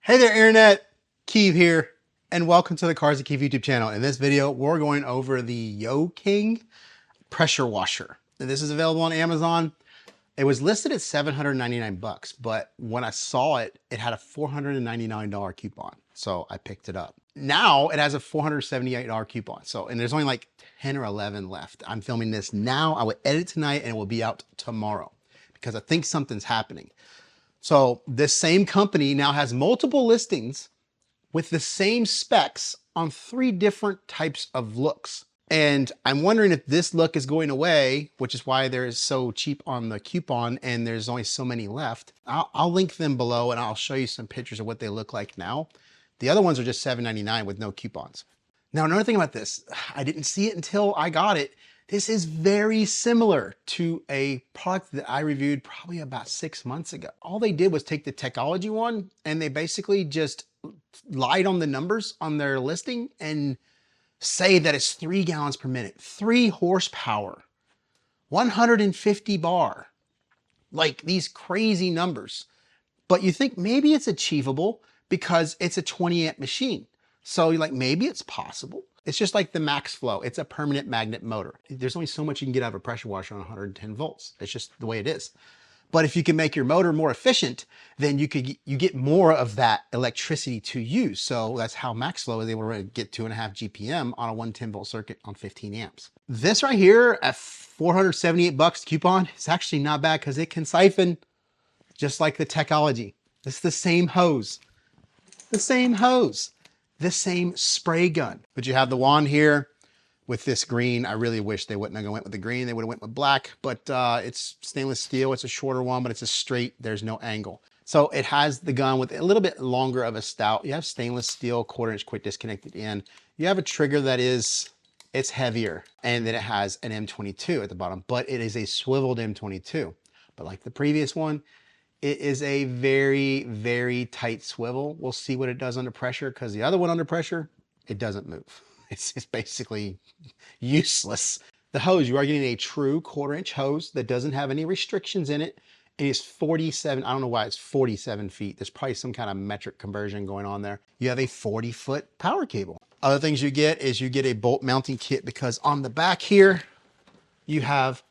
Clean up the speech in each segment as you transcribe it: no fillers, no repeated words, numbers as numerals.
Hey there, Internet. Keeve here, and welcome to the Cars and Keeve YouTube channel. In this video, we're going over the Yoking pressure washer. And this is available on Amazon. It was listed at $799, but when I saw it, it had a $499 coupon. So I picked it up. Now it has a $478 coupon. And there's only like 10 or 11 left. I'm filming this now. I will edit tonight and it will be out tomorrow because I think something's happening. So this same company now has multiple listings with the same specs on 3 different types of looks. And I'm wondering if this look is going away, which is why they're so cheap on the coupon and there's only so many left. I'll link them below and I'll show you some pictures of what they look like now. The other ones are just $7.99 with no coupons. Now, another thing about this, I didn't see it until I got it. This is very similar to a product that I reviewed probably about 6 months ago. All they did was take the Technology one and they basically just lied on the numbers on their listing and say that it's 3 gallons per minute, 3 horsepower, 150 bar, like these crazy numbers. But you think maybe it's achievable because it's a 20 amp machine. So you're like, maybe it's possible. It's just like the Max Flow. It's a permanent magnet motor. There's only so much you can get out of a pressure washer on 110 volts. It's just the way it is. But if you can make your motor more efficient, then you get more of that electricity to use. So that's how Max Flow is able to get 2.5 GPM on a 110 volt circuit on 15 amps. This right here at $478 coupon is actually not bad because it can siphon just like the Technology. It's the same hose, the same spray gun. But you have the wand here with this green. I really wish they wouldn't have went with the green. They would have went with black, but it's stainless steel. It's a shorter one, but it's a straight. There's no angle. So it has the gun with a little bit longer of a stout. You have stainless steel 1/4 inch quick disconnected in. You have a trigger that it's heavier, and then it has an M22 at the bottom, but it is a swiveled M22. But like the previous one, it is a very, very tight swivel. We'll see what it does under pressure because the other one under pressure, it doesn't move. It's basically useless. The hose, you are getting a true 1/4 inch hose that doesn't have any restrictions in it. It is 47, I don't know why it's 47 feet. There's probably some kind of metric conversion going on there. You have a 40-foot power cable. Other things you get is you get a bolt mounting kit because on the back here, you have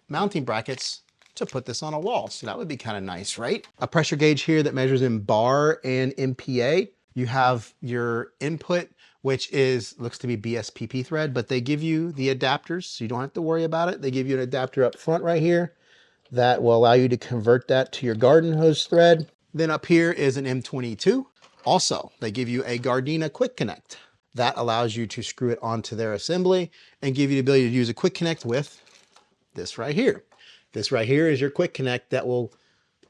mounting brackets to put this on a wall. So that would be kind of nice, right? A pressure gauge here that measures in bar and MPa. You have your input, which looks to be BSPP thread, but they give you the adapters, so you don't have to worry about it. They give you an adapter up front right here that will allow you to convert that to your garden hose thread. Then up here is an M22. Also, they give you a Gardena quick connect. That allows you to screw it onto their assembly and give you the ability to use a quick connect with this right here. This right here is your quick connect that will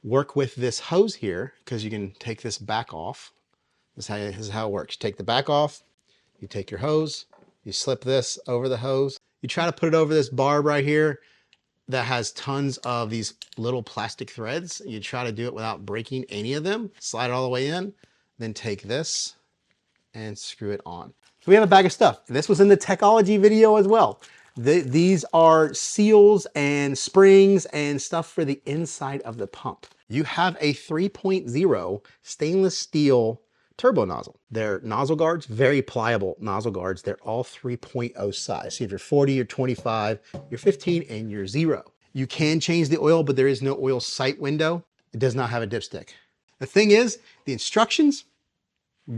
work with this hose here because you can take this back off. This is how it works. You take the back off, you take your hose, you slip this over the hose. You try to put it over this barb right here that has tons of these little plastic threads. You try to do it without breaking any of them. Slide it all the way in, then take this and screw it on. So we have a bag of stuff. This was in the Technology video as well. These are seals and springs and stuff for the inside of the pump. You have a 3.0 stainless steel turbo nozzle. They're nozzle guards, very pliable nozzle guards. They're all 3.0 size. So you have your 40, your 25, your 15, and your 0. You can change the oil, but there is no oil sight window. It does not have a dipstick. The thing is, the instructions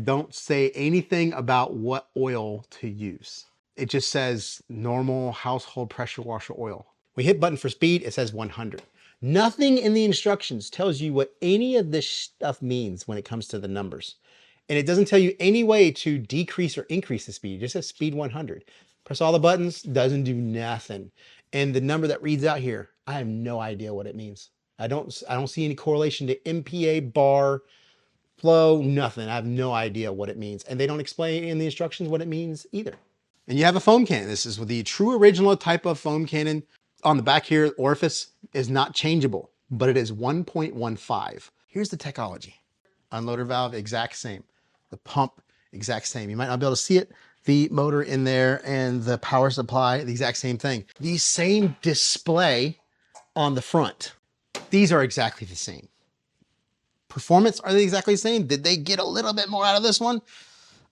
don't say anything about what oil to use. It just says normal household pressure washer oil. We hit button for speed, it says 100. Nothing in the instructions tells you what any of this stuff means when it comes to the numbers. And it doesn't tell you any way to decrease or increase the speed. It just says speed 100. Press all the buttons, doesn't do nothing. And the number that reads out here, I have no idea what it means. I don't see any correlation to MPa, bar, flow, nothing. I have no idea what it means. And they don't explain in the instructions what it means either. And you have a foam cannon. This is the true original type of foam cannon. On the back here, orifice is not changeable, but it is 1.15. Here's the Technology. Unloader valve, exact same. The pump, exact same. You might not be able to see it. The motor in there and the power supply, the exact same thing. The same display on the front. These are exactly the same. Performance, are they exactly the same? Did they get a little bit more out of this one?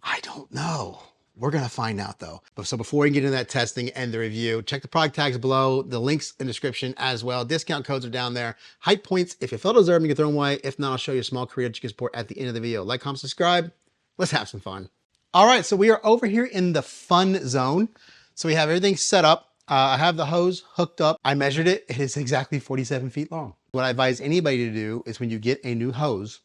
I don't know. We're gonna find out though. So before we get into that testing and the review, check the product tags below, the links in the description as well. Discount codes are down there. Hype points, if you feel deserving, you can throw them away. If not, I'll show you a small creator that you can support at the end of the video. Like, comment, subscribe. Let's have some fun. All right, so we are over here in the fun zone. So we have everything set up. I have the hose hooked up. I measured it. It is exactly 47 feet long. What I advise anybody to do is when you get a new hose,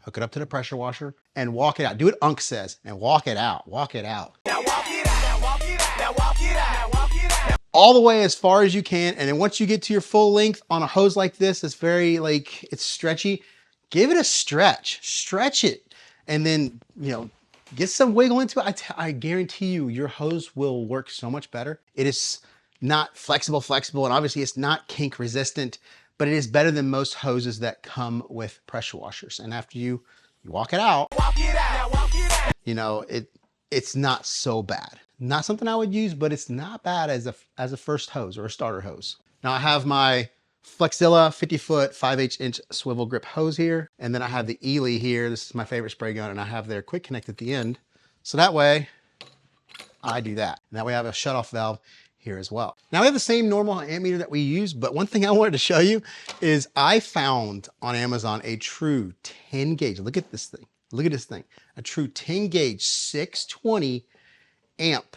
hook it up to the pressure washer and walk it out. Do what Unc says and walk it out. Walk it out. Now walk it out. Now walk it out. Now walk it out. Now walk it out. All the way as far as you can. And then once you get to your full length on a hose like this, it's very like, it's stretchy. Give it a stretch. Stretch it. And then, you know, get some wiggle into it. I guarantee you your hose will work so much better. It is not flexible, and obviously it's not kink resistant, but it is better than most hoses that come with pressure washers. And after you walk it out, you know, it's not so bad. Not something I would use, but it's not bad as a first hose or a starter hose. Now I have my Flexilla 50-foot 5/8" swivel grip hose here. And then I have the Ely here. This is my favorite spray gun. And I have their quick connect at the end. So that way I do that. And that way I have a shutoff valve here as well. Now we have the same normal ammeter that we use, but one thing I wanted to show you is I found on Amazon a true 10 gauge. Look at this thing. Look at this thing. A true 10 gauge 620 amp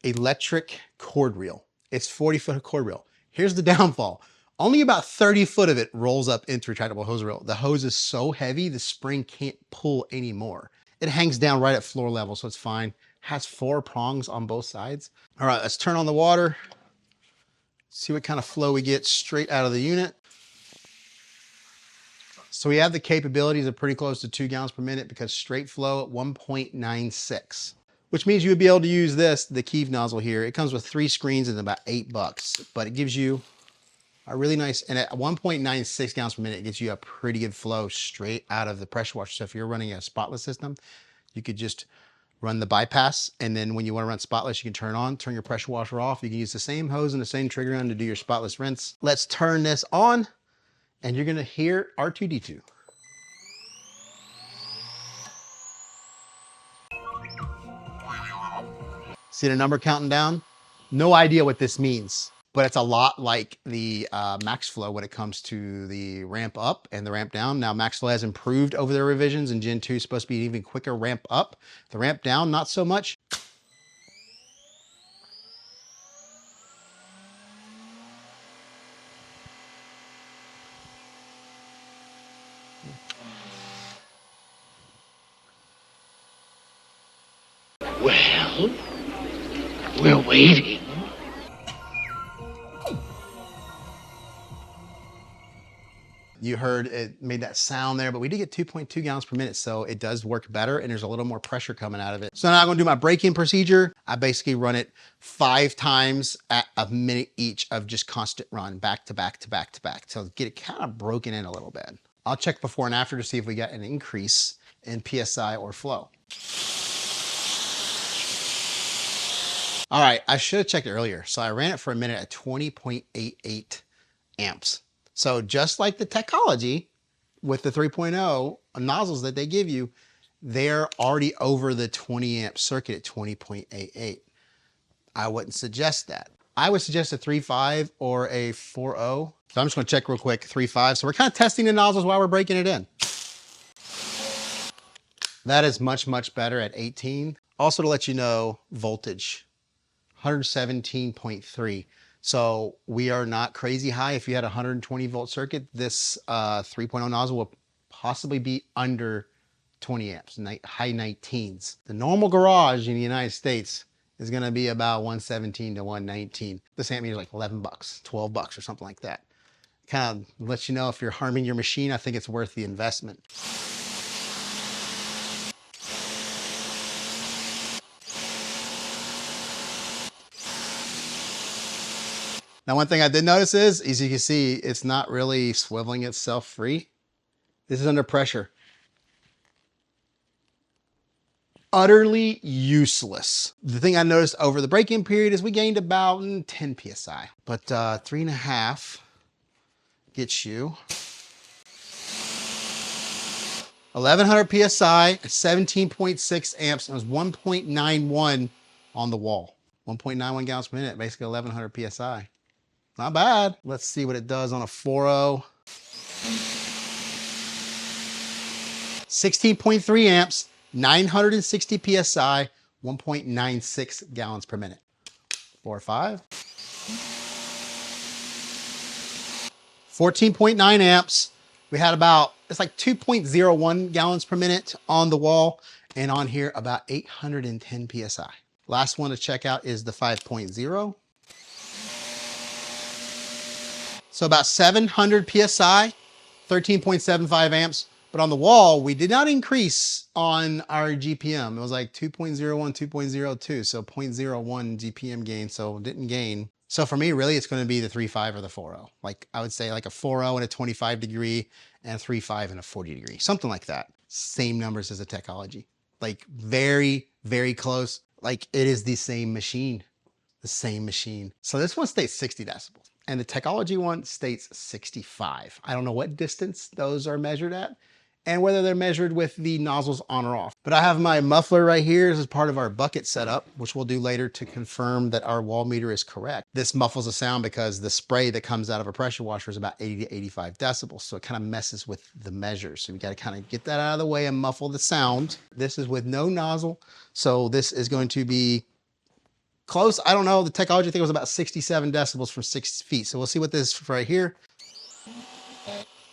electric cord reel. It's 40-foot cord reel. Here's the downfall. Only about 30 foot of it rolls up into retractable hose reel. The hose is so heavy, the spring can't pull anymore. It hangs down right at floor level, so it's fine. Has 4 prongs on both sides. All right, let's turn on the water. See what kind of flow we get straight out of the unit. So we have the capabilities of pretty close to 2 gallons per minute because straight flow at 1.96, which means you would be able to use this, the Keeve nozzle here. It comes with 3 screens and about $8, but it gives you a really nice, and at 1.96 gallons per minute, it gets you a pretty good flow straight out of the pressure washer. So if you're running a spotless system, you could just run the bypass. And then when you want to run spotless, you can turn your pressure washer off. You can use the same hose and the same trigger gun to do your spotless rinse. Let's turn this on and you're going to hear R2-D2. See the number counting down? No idea what this means, but it's a lot like the Max Flow when it comes to the ramp up and the ramp down. Now Max Flow has improved over their revisions, and Gen 2 is supposed to be an even quicker ramp up. The ramp down, not so much. Well, we're waiting. You heard it made that sound there, but we did get 2.2 gallons per minute, so it does work better and there's a little more pressure coming out of it. So now I'm gonna do my break-in procedure. I basically run it 5 times at a minute each of just constant run, back to back to back to back. So get it kind of broken in a little bit. I'll check before and after to see if we got an increase in PSI or flow. All right, I should have checked it earlier. So I ran it for a minute at 20.88 amps. So just like the Technology with the 3.0 nozzles that they give you, they're already over the 20 amp circuit at 20.88. I wouldn't suggest that. I would suggest a 3.5 or a 4.0. So I'm just gonna check real quick, 3.5. So we're kind of testing the nozzles while we're breaking it in. That is much, much better at 18. Also to let you know, voltage, 117.3. So we are not crazy high. If you had a 120 volt circuit, this 3.0 nozzle will possibly be under 20 amps, high 19s. The normal garage in the United States is gonna be about 117 to 119. This amp meter is like $11, $12 or something like that. Kind of lets you know if you're harming your machine, I think it's worth the investment. Now, one thing I did notice is, as you can see, it's not really swiveling itself free. This is under pressure. Utterly useless. The thing I noticed over the break-in period is we gained about 10 PSI, but 3.5 gets you 1100 PSI, 17.6 amps, and it was 1.91 on the wall. 1.91 gallons per minute, basically 1100 PSI. Not bad. Let's see what it does on a 4.0. 16.3 amps, 960 PSI, 1.96 gallons per minute. 4.5. 14.9 amps. We had about, it's like 2.01 gallons per minute on the wall, and on here about 810 PSI. Last one to check out is the 5.0. So about 700 PSI, 13.75 amps. But on the wall, we did not increase on our GPM. It was like 2.01, 2.02, so 0.01 GPM gain, so didn't gain. So for me, really, it's going to be the 3.5 or the 4.0. Like I would say like a 4.0 and a 25 degree and a 3.5 and a 40 degree, something like that. Same numbers as the Technology. Like very, very close. Like it is the same machine, the same machine. So this one states 60 decibels and the Technology one states 65. I don't know what distance those are measured at and whether they're measured with the nozzles on or off. But I have my muffler right here. This is part of our bucket setup, which we'll do later to confirm that our wall meter is correct. This muffles the sound because the spray that comes out of a pressure washer is about 80 to 85 decibels. So it kind of messes with the measures. So we got to kind of get that out of the way and muffle the sound. This is with no nozzle. So this is going to be close. I don't know. The Technology thing was about 67 decibels from 6 feet. So we'll see what this is right here.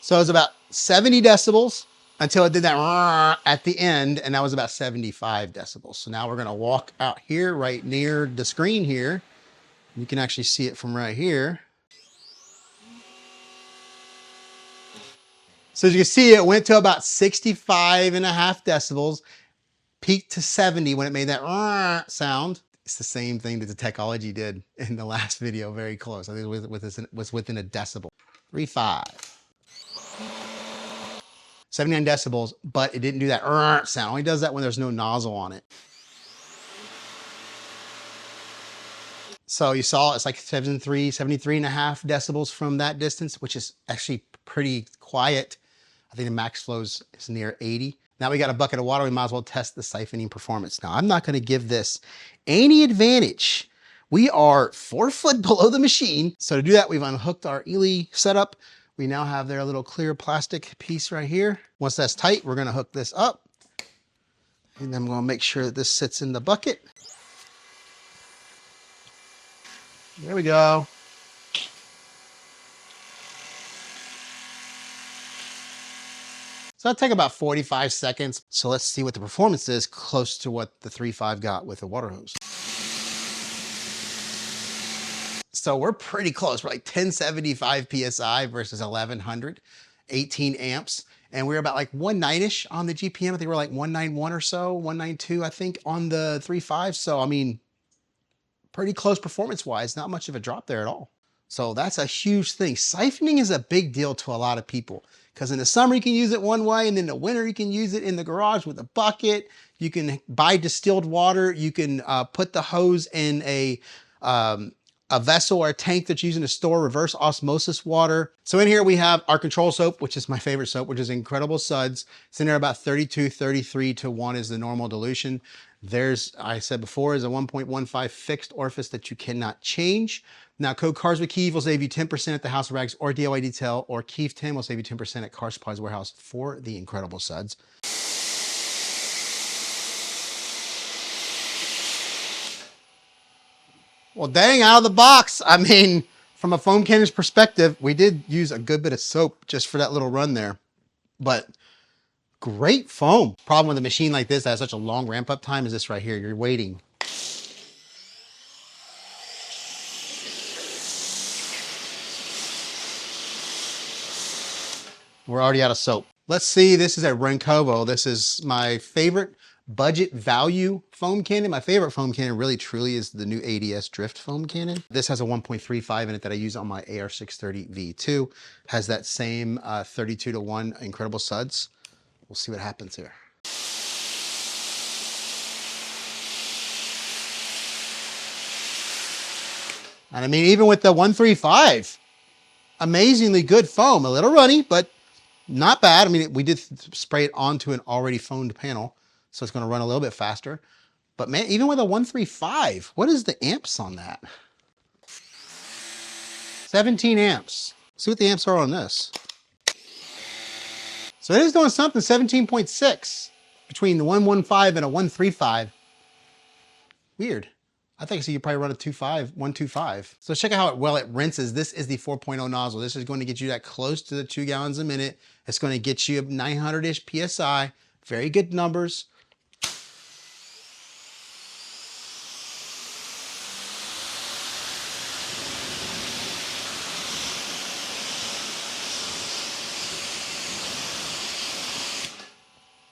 So it's about 70 decibels. Until it did that at the end, and that was about 75 decibels. So now we're gonna walk out here right near the screen here. You can actually see it from right here. So as you can see, it went to about 65.5 decibels, peaked to 70 when it made that sound. It's the same thing that the Technology did in the last video, very close. I think it was within a decibel. 3.5. 79 decibels, but it didn't do that sound. It only does that when there's no nozzle on it. So you saw it's like 73.5 decibels from that distance, which is actually pretty quiet. I think the max flows is near 80. Now we got a bucket of water. We might as well test the siphoning performance. Now I'm not going to give this any advantage. We are 4 foot below the machine. So to do that, we've unhooked our Ely setup. We now have their little clear plastic piece right here. Once that's tight, we're gonna hook this up. And then I'm gonna make sure that this sits in the bucket. There we go. So that'll take about 45 seconds. So let's see what the performance is close to what the 3.5 got with the water hose. So we're pretty close. We're like 1075 PSI versus 1100, 18 amps. And we're about like 1.9-ish on the GPM. I think we're like 1.91 or so, 1.92, I think, on the 3.5. So, I mean, pretty close performance-wise. Not much of a drop there at all. So that's a huge thing. Siphoning is a big deal to a lot of people because in the summer you can use it one way, and in the winter you can use it in the garage with a bucket. You can buy distilled water. You can put the hose in a vessel or a tank that's using to store reverse osmosis water. So in here we have our control soap, which is my favorite soap, which is Incredible Suds. It's in there about 32, 33 to 1 is the normal dilution. There's, I said before, is a 1.15 fixed orifice that you cannot change. Now code Cars with Keeve will save you 10% at the House of Rags or DIY Detail, or Keeve 10 will save you 10% at Car Supplies Warehouse for the Incredible Suds. Well, dang, out of the box. I mean, from a foam cannon's perspective, we did use a good bit of soap just for that little run there, but great foam. Problem with a machine like this that has such a long ramp up time is this right here. You're waiting. We're already out of soap. Let's see, this is a Rencovo. This is my favorite budget value foam cannon. My favorite foam cannon really truly is the new ADS Drift foam cannon. This has a 1.35 in it that I use on my AR630 V2. Has that same 32 to 1 Incredible Suds. We'll see what happens here. And I mean, even with the 135, amazingly good foam. A little runny, but Not bad. I mean, we did spray it onto an already foamed panel, so it's going to run a little bit faster. But man, even with a 135, what is the amps on that? 17 amps. See what the amps are on this. So it is doing something, 17.6 between the 115 and a 135. Weird. I think so. You probably run a 125. So check out how it rinses. This is the 4.0 nozzle. This is going to get you that close to the 2 gallons a minute. It's going to get you 900-ish PSI. Very good numbers.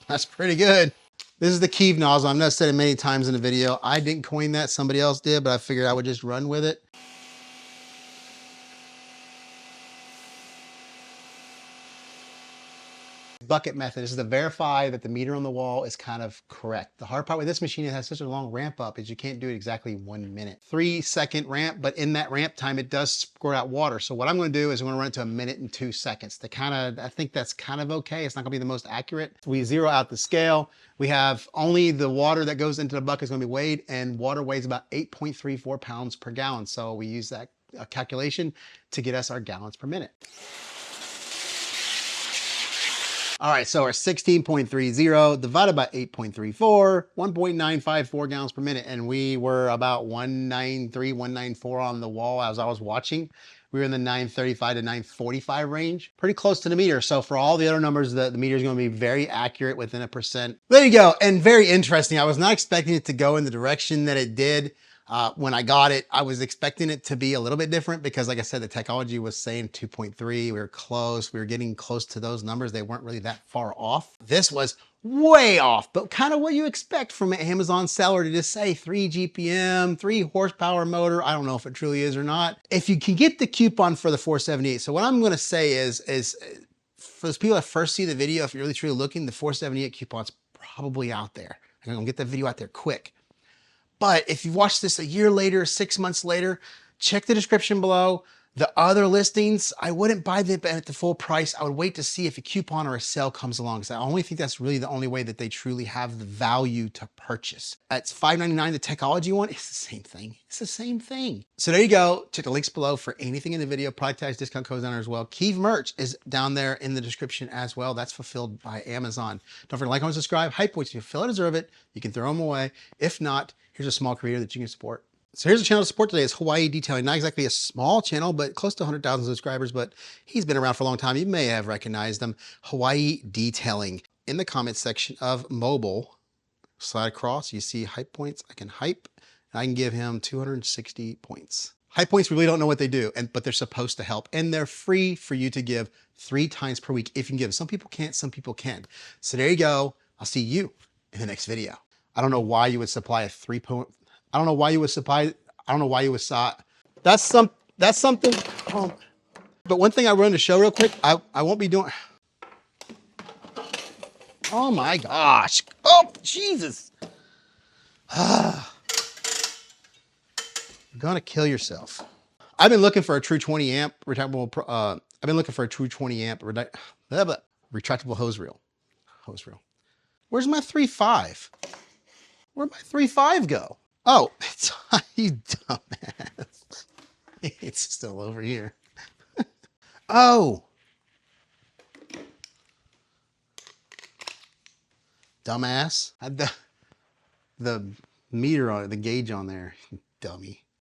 That's pretty good. This is the Keeve nozzle. I've said it many times in the video. I didn't coin that, somebody else did, but I figured I would just run with it. Bucket method. This is to verify that the meter on the wall is kind of correct. The hard part with this machine, it has such a long ramp up, is you can't do it exactly 1 minute. 3-second ramp, but in that ramp time, it does squirt out water. So what I'm going to do is I'm going to run it to 1 minute and 2 seconds. I think that's kind of okay. It's not going to be the most accurate. We zero out the scale. We have only the water that goes into the bucket is going to be weighed, and water weighs about 8.34 pounds per gallon. So we use that calculation to get us our gallons per minute. All right, so our 16.30 divided by 8.34, 1.954 gallons per minute. And we were about 193, 194 on the wall as I was watching. We were in the 935 to 945 range, pretty close to the meter. So for all the other numbers, the meter is going to be very accurate within 1%. There you go. And very interesting. I was not expecting it to go in the direction that it did. When I got it, I was expecting it to be a little bit different because, like I said, the technology was saying 2.3. We were close. We were getting close to those numbers. They weren't really that far off. This was way off, but kind of what you expect from an Amazon seller to just say 3 GPM, 3 horsepower motor. I don't know if it truly is or not. If you can get the coupon for the 478. So what I'm going to say is for those people that first see the video, if you're really truly looking, the 478 coupon's probably out there. I'm going to get that video out there quick. But if you watch this a year later, 6 months later, check the description below. The other listings, I wouldn't buy them at the full price. I would wait to see if a coupon or a sale comes along, because I only think that's really the only way that they truly have the value to purchase. It's $5.99, the technology one. It's the same thing. It's the same thing. So there you go. Check the links below for anything in the video. Product tags, discount codes down there as well. Keeve merch is down there in the description as well. That's fulfilled by Amazon. Don't forget to like, comment, subscribe. Hype points. If you feel I deserve it, you can throw them away. If not, here's a small creator that you can support. So here's a channel to support today. It's Hawaii Detailing. Not exactly a small channel, but close to 100,000 subscribers, but he's been around for a long time. You may have recognized him. Hawaii Detailing. In the comments section of mobile, slide across, you see hype points. I can hype, and I can give him 260 points. Hype points, we really don't know what they do, but they're supposed to help, and they're free for you to give 3 times per week if you can give. Some people can't, some people can. So there you go. I'll see you in the next video. I don't know why you would supply a 3-point. I don't know why you would supply. I don't know why you would that's something. But one thing I wanted to show real quick. I won't be doing. Oh my gosh. Oh Jesus. You're gonna kill yourself. I've been looking for a true 20 amp retractable. I've been looking for a true 20 amp retractable hose reel. Where's my 3.5? Where'd my 3.5 go? Oh, it's you dumbass. It's still over here. Oh. Dumbass. Had the meter on it, the gauge on there. Dummy.